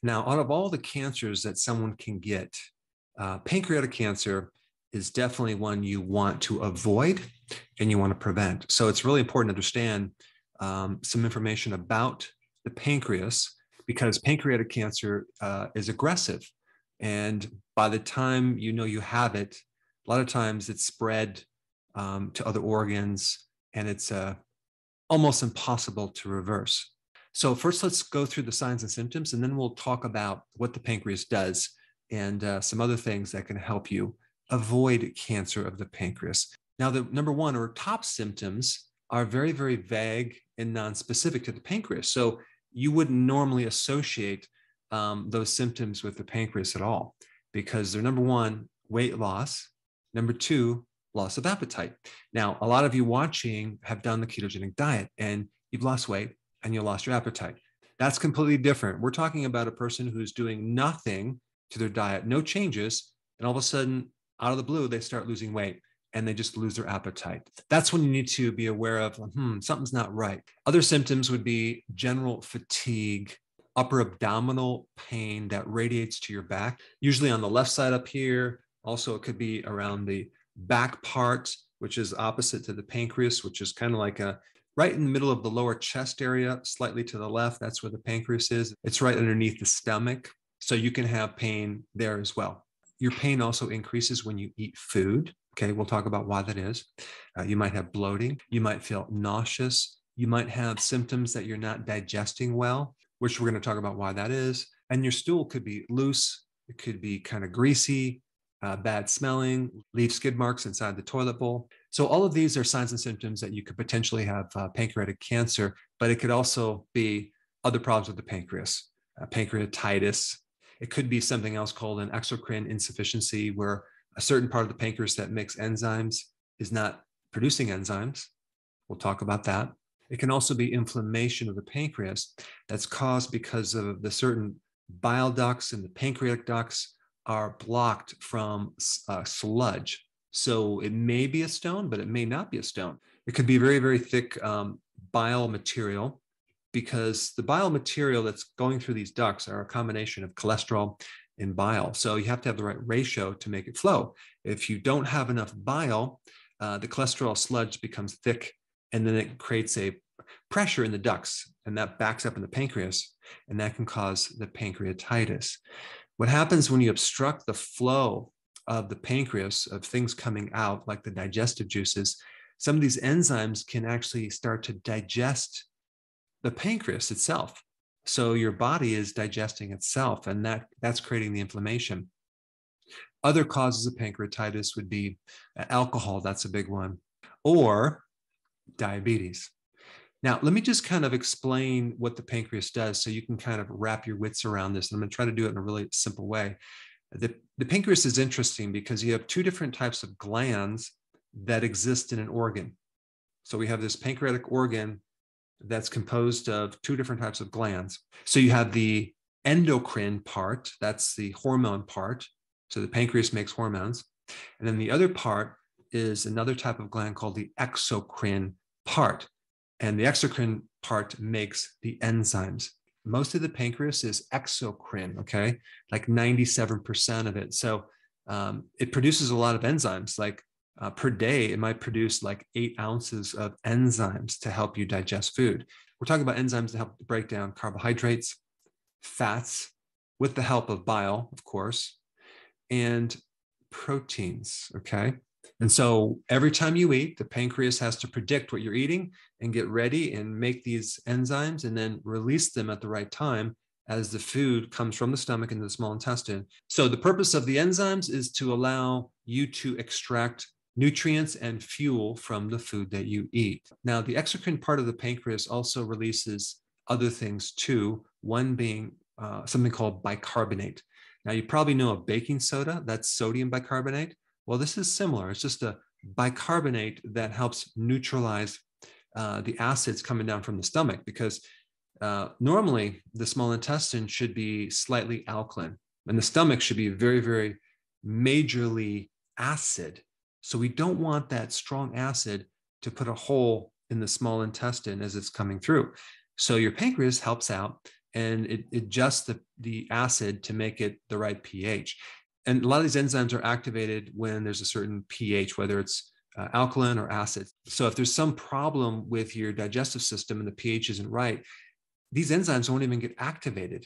Now, out of all the cancers that someone can get, pancreatic cancer is definitely one you want to avoid and you want to prevent. So it's really important to understand some information about the pancreas, because pancreatic cancer is aggressive. And by the time you know you have it, a lot of times it's spread to other organs, and it's almost impossible to reverse. So first, let's go through the signs and symptoms, and then we'll talk about what the pancreas does and some other things that can help you avoid cancer of the pancreas. Now, the number one or top symptoms are very, very vague and non-specific to the pancreas. So you wouldn't normally associate those symptoms with the pancreas at all, because they're number one, weight loss, number two, loss of appetite. Now, a lot of you watching have done the ketogenic diet and you've lost weight and you lost your appetite. That's completely different. We're talking about a person who's doing nothing to their diet, no changes, and all of a sudden, out of the blue, they start losing weight and they just lose their appetite. That's when you need to be aware of, something's not right. Other symptoms would be general fatigue, upper abdominal pain that radiates to your back, usually on the left side up here. Also, it could be around the back part, which is opposite to the pancreas, which is kind of like right in the middle of the lower chest area, slightly to the left. That's where the pancreas is. It's right underneath the stomach. So you can have pain there as well. Your pain also increases when you eat food. Okay, we'll talk about why that is. You might have bloating. You might feel nauseous. You might have symptoms that you're not digesting well, which we're going to talk about why that is. And your stool could be loose. It could be kind of greasy, bad smelling, leave skid marks inside the toilet bowl. So all of these are signs and symptoms that you could potentially have pancreatic cancer, but it could also be other problems with the pancreas, pancreatitis. It could be something else called an exocrine insufficiency, where a certain part of the pancreas that makes enzymes is not producing enzymes. We'll talk about that. It can also be inflammation of the pancreas that's caused because of the certain bile ducts and the pancreatic ducts are blocked from sludge. So it may be a stone, but it may not be a stone. It could be very, very thick bile material, because the bile material that's going through these ducts are a combination of cholesterol and bile. So you have to have the right ratio to make it flow. If you don't have enough bile, the cholesterol sludge becomes thick, and then it creates a pressure in the ducts, and that backs up in the pancreas, and that can cause the pancreatitis. What happens when you obstruct the flow of the pancreas, of things coming out like the digestive juices, some of these enzymes can actually start to digest the pancreas itself. So your body is digesting itself, and that's creating the inflammation. Other causes of pancreatitis would be alcohol, that's a big one, or diabetes. Now, let me just kind of explain what the pancreas does so you can kind of wrap your wits around this. And I'm going to try to do it in a really simple way. The pancreas is interesting because you have two different types of glands that exist in an organ. So we have this pancreatic organ that's composed of two different types of glands. So you have the endocrine part, that's the hormone part. So the pancreas makes hormones. And then the other part is another type of gland called the exocrine part. And the exocrine part makes the enzymes. Most of the pancreas is exocrine, okay? Like 97% of it. So it produces a lot of enzymes. Like per day, it might produce like 8 ounces of enzymes to help you digest food. We're talking about enzymes to help break down carbohydrates, fats, with the help of bile, of course, and proteins, okay? And so every time you eat, the pancreas has to predict what you're eating and get ready and make these enzymes and then release them at the right time as the food comes from the stomach into the small intestine. So the purpose of the enzymes is to allow you to extract nutrients and fuel from the food that you eat. Now, the exocrine part of the pancreas also releases other things too, one being something called bicarbonate. Now, you probably know of baking soda, that's sodium bicarbonate. Well, this is similar. It's just a bicarbonate that helps neutralize the acids coming down from the stomach, because normally the small intestine should be slightly alkaline and the stomach should be very, very majorly acid. So we don't want that strong acid to put a hole in the small intestine as it's coming through. So your pancreas helps out and it adjusts the acid to make it the right pH. And a lot of these enzymes are activated when there's a certain pH, whether it's alkaline or acid. So if there's some problem with your digestive system and the pH isn't right, these enzymes won't even get activated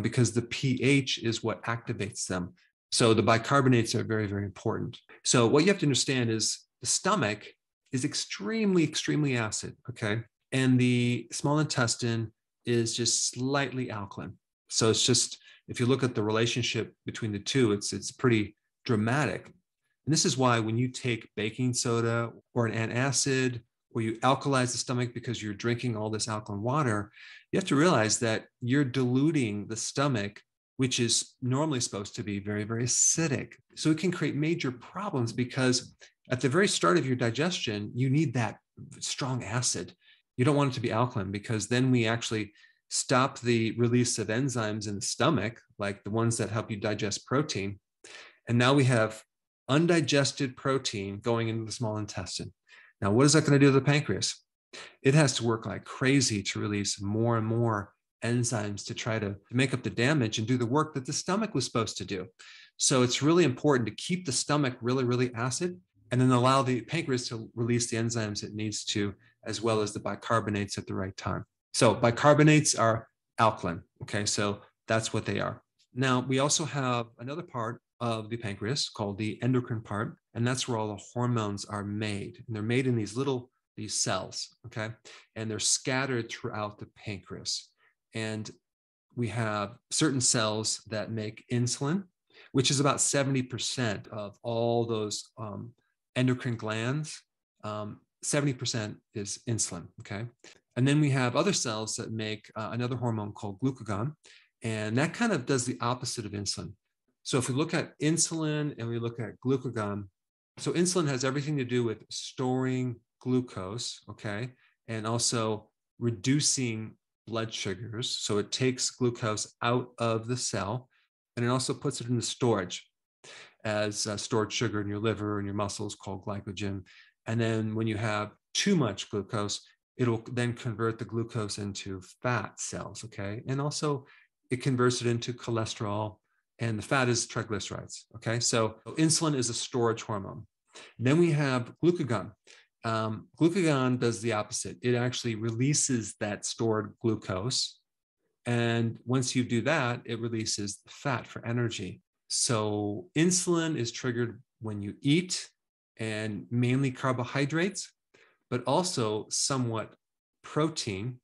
because the pH is what activates them. So the bicarbonates are very, very important. So what you have to understand is the stomach is extremely, extremely acid, okay? And the small intestine is just slightly alkaline. So it's just, if you look at the relationship between the two, it's pretty dramatic. And this is why when you take baking soda or an antacid, or you alkalize the stomach because you're drinking all this alkaline water, you have to realize that you're diluting the stomach, which is normally supposed to be very, very acidic. So it can create major problems because at the very start of your digestion, you need that strong acid. You don't want it to be alkaline because then we actually stop the release of enzymes in the stomach, like the ones that help you digest protein. And now we have undigested protein going into the small intestine. Now, what is that going to do to the pancreas? It has to work like crazy to release more and more enzymes to try to make up the damage and do the work that the stomach was supposed to do. So it's really important to keep the stomach really, really acid and then allow the pancreas to release the enzymes it needs to, as well as the bicarbonates at the right time. So bicarbonates are alkaline, okay? So that's what they are. Now, we also have another part of the pancreas called the endocrine part, and that's where all the hormones are made. And they're made in these cells, okay? And they're scattered throughout the pancreas. And we have certain cells that make insulin, which is about 70% of all those endocrine glands. 70% is insulin, okay? And then we have other cells that make another hormone called glucagon, and that kind of does the opposite of insulin. So if we look at insulin and we look at glucagon, so insulin has everything to do with storing glucose, okay, and also reducing blood sugars. So it takes glucose out of the cell, and it also puts it into storage as stored sugar in your liver and your muscles called glycogen. And then when you have too much glucose, it'll then convert the glucose into fat cells, okay? And also it converts it into cholesterol, and the fat is triglycerides, okay? So insulin is a storage hormone. Then we have glucagon. Glucagon does the opposite. It actually releases that stored glucose. And once you do that, it releases the fat for energy. So insulin is triggered when you eat, and mainly carbohydrates, but also somewhat protein.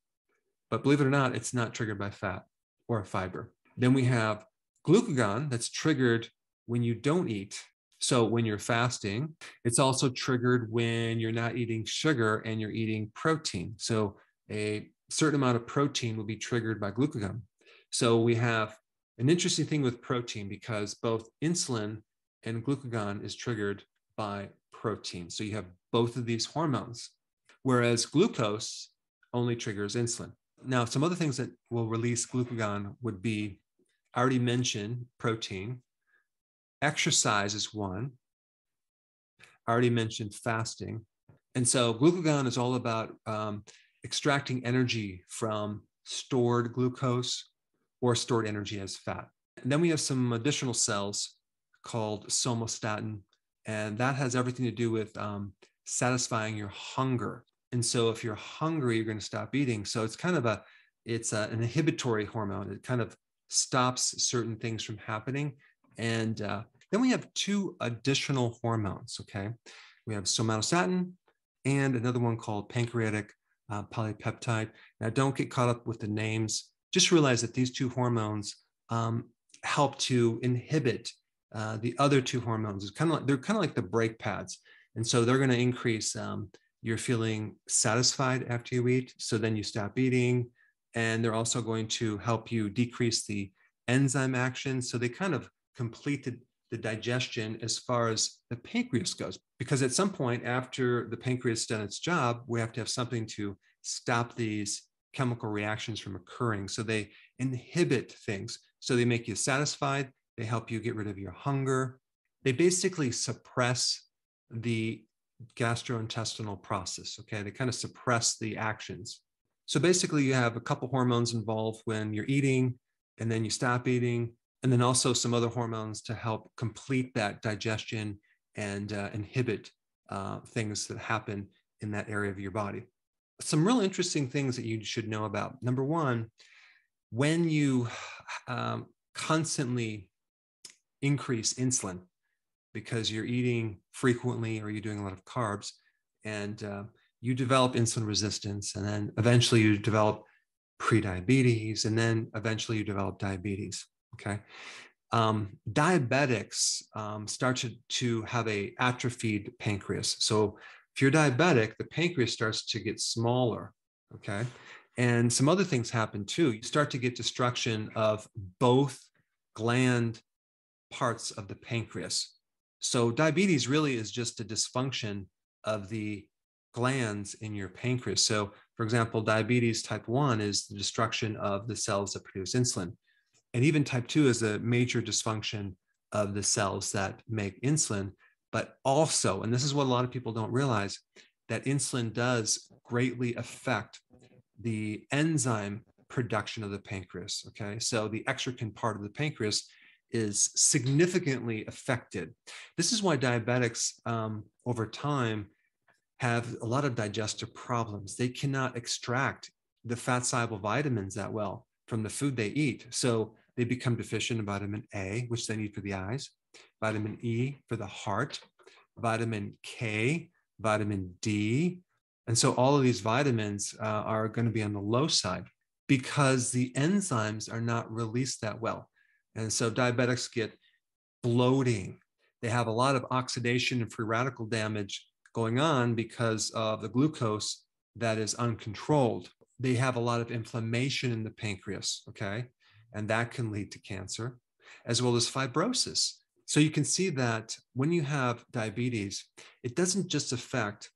But believe it or not, it's not triggered by fat or fiber. Then we have glucagon that's triggered when you don't eat. So when you're fasting, it's also triggered when you're not eating sugar and you're eating protein. So a certain amount of protein will be triggered by glucagon. So we have an interesting thing with protein because both insulin and glucagon is triggered by protein. So you have both of these hormones, whereas glucose only triggers insulin. Now, some other things that will release glucagon would be, I already mentioned protein. Exercise is one. I already mentioned fasting. And so glucagon is all about extracting energy from stored glucose or stored energy as fat. And then we have some additional cells called somatostatin, and that has everything to do with satisfying your hunger. And so if you're hungry, you're going to stop eating. So it's kind of an inhibitory hormone. It kind of stops certain things from happening. And then we have two additional hormones, okay? We have somatostatin and another one called pancreatic polypeptide. Now, don't get caught up with the names. Just realize that these two hormones help to inhibit the other two hormones. They're kind of like the brake pads. And so they're going to increase you're feeling satisfied after you eat. So then you stop eating. And they're also going to help you decrease the enzyme action. So they kind of complete the digestion as far as the pancreas goes. Because at some point after the pancreas has done its job, we have to have something to stop these chemical reactions from occurring. So they inhibit things. So they make you satisfied. They help you get rid of your hunger. They basically suppress the gastrointestinal process, okay? They kind of suppress the actions. So basically you have a couple hormones involved when you're eating, and then you stop eating, and then also some other hormones to help complete that digestion and inhibit things that happen in that area of your body. Some real interesting things that you should know about. Number one, when you constantly increase insulin because you're eating frequently or you're doing a lot of carbs, and you develop insulin resistance, and then eventually you develop prediabetes, and then eventually you develop diabetes. Okay. Diabetics start to have a atrophied pancreas. So if you're diabetic, the pancreas starts to get smaller. Okay. And some other things happen too. You start to get destruction of both gland parts of the pancreas. So diabetes really is just a dysfunction of the glands in your pancreas. So for example, diabetes type 1 is the destruction of the cells that produce insulin. And even type 2 is a major dysfunction of the cells that make insulin. But also, and this is what a lot of people don't realize, that insulin does greatly affect the enzyme production of the pancreas. Okay, so the exocrine part of the pancreas is significantly affected. This is why diabetics over time have a lot of digestive problems. They cannot extract the fat soluble vitamins that well from the food they eat. So they become deficient in vitamin A, which they need for the eyes, vitamin E for the heart, vitamin K, vitamin D. And so all of these vitamins are going to be on the low side because the enzymes are not released that well. And so diabetics get bloating. They have a lot of oxidation and free radical damage going on because of the glucose that is uncontrolled. They have a lot of inflammation in the pancreas, okay? And that can lead to cancer, as well as fibrosis. So you can see that when you have diabetes, it doesn't just affect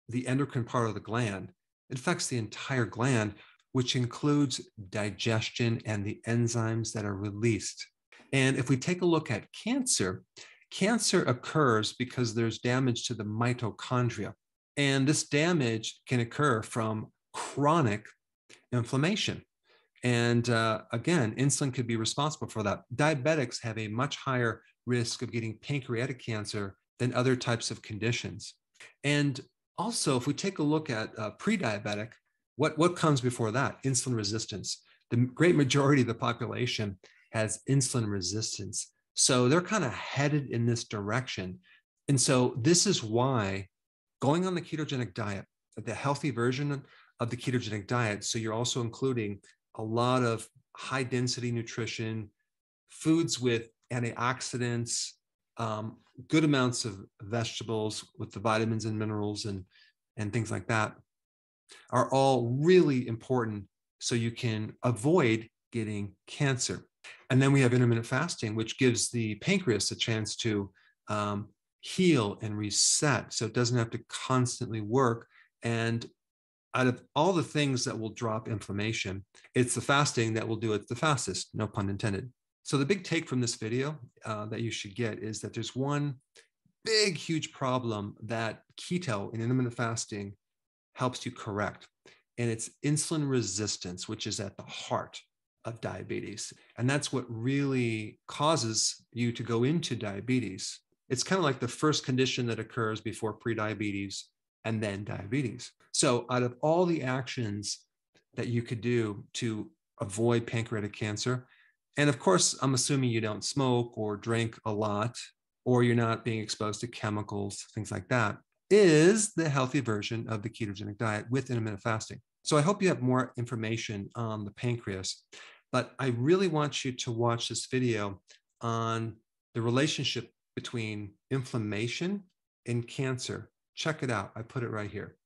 the endocrine part of the gland, it affects the entire gland, which includes digestion and the enzymes that are released. And if we take a look at cancer, cancer occurs because there's damage to the mitochondria. And this damage can occur from chronic inflammation. And again, insulin could be responsible for that. Diabetics have a much higher risk of getting pancreatic cancer than other types of conditions. And also, if we take a look at pre-diabetic, what comes before that? Insulin resistance. The great majority of the population has insulin resistance. So they're kind of headed in this direction. And so this is why going on the ketogenic diet, the healthy version of the ketogenic diet, so you're also including a lot of high density nutrition, foods with antioxidants, good amounts of vegetables with the vitamins and minerals and things like that, are all really important so you can avoid getting cancer. And then we have intermittent fasting, which gives the pancreas a chance to heal and reset so it doesn't have to constantly work. And out of all the things that will drop inflammation, it's the fasting that will do it the fastest, no pun intended. So the big take from this video that you should get is that there's one big, huge problem that keto and intermittent fasting helps you correct. And it's insulin resistance, which is at the heart of diabetes. And that's what really causes you to go into diabetes. It's kind of like the first condition that occurs before prediabetes and then diabetes. So out of all the actions that you could do to avoid pancreatic cancer, and of course, I'm assuming you don't smoke or drink a lot, or you're not being exposed to chemicals, things like that, is the healthy version of the ketogenic diet with intermittent fasting. So I hope you have more information on the pancreas, but I really want you to watch this video on the relationship between inflammation and cancer. Check it out. I put it right here.